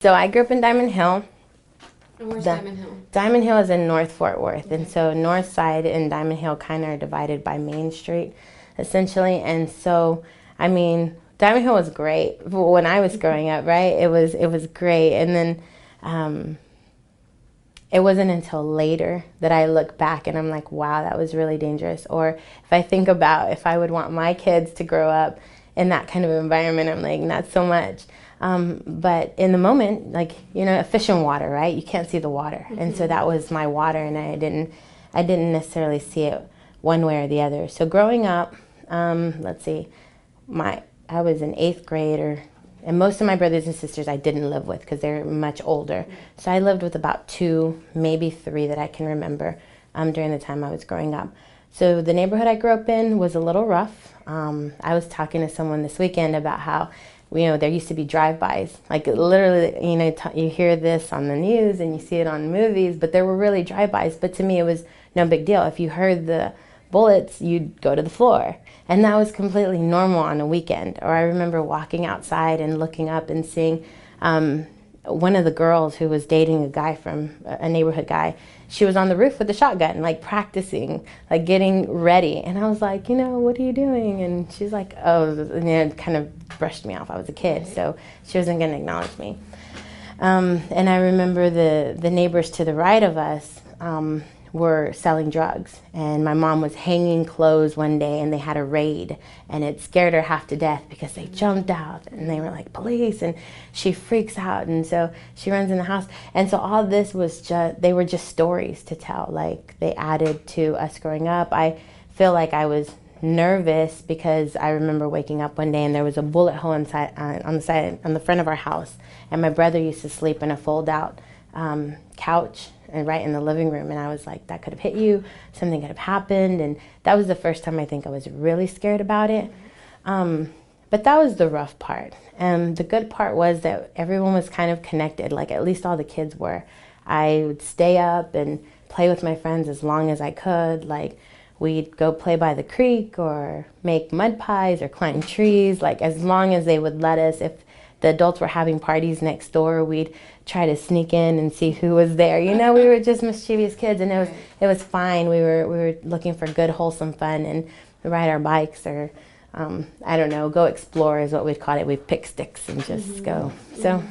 So I grew up in Diamond Hill. And where's Diamond Hill? Diamond Hill is in North Fort Worth. Okay. And so North Side and Diamond Hill kind of are divided by Main Street, essentially. And so, I mean, Diamond Hill was great when I was growing up, right? It was great. And then it wasn't until later that I look back and I'm like, wow, that was really dangerous. Or if I think about if I would want my kids to grow up in that kind of environment, I'm like, not so much. But in the moment, like, a fish in water, right? You can't see the water. And so that was my water, and I didn't necessarily see it one way or the other. So growing up, let's see, I was in 8th grade, and most of my brothers and sisters I didn't live with because they're much older. So I lived with about 2, maybe 3 that I can remember during the time I was growing up. So the neighborhood I grew up in was a little rough. I was talking to someone this weekend about how, there used to be drive-bys. Like literally, you hear this on the news and you see it on movies, but there were really drive-bys. But to me, it was no big deal. If you heard the bullets, you'd go to the floor. And that was completely normal on a weekend. Or I remember walking outside and looking up and seeing one of the girls who was dating a guy from a neighborhood guy. She was on the roof with a shotgun, like practicing, like getting ready. And I was like, what are you doing? And she's like, oh, and it kind of brushed me off. I was a kid, so she wasn't going to acknowledge me. And I remember the neighbors to the right of us were selling drugs, and my mom was hanging clothes one day, and they had a raid, and it scared her half to death because they jumped out and they were like, police, and she freaks out, and so she runs in the house. And so all this was they were just stories to tell, like they added to us growing up. I feel like I was nervous because I remember waking up one day and there was a bullet hole on the front of our house, and my brother used to sleep in a fold-out couch and right in the living room, and I was like, that could have hit you, something could have happened. And that was the first time I think I was really scared about it. But that was the rough part. And the good part was that everyone was kind of connected, like at least all the kids were. I would stay up and play with my friends as long as I could. Like we'd go play by the creek or make mud pies or climb trees, like as long as they would let us. If the adults were having parties next door, we'd try to sneak in and see who was there. We were just mischievous kids, and it was fine. We were looking for good, wholesome fun, and ride our bikes or I don't know, go explore is what we'd call it. We'd pick sticks and just go. So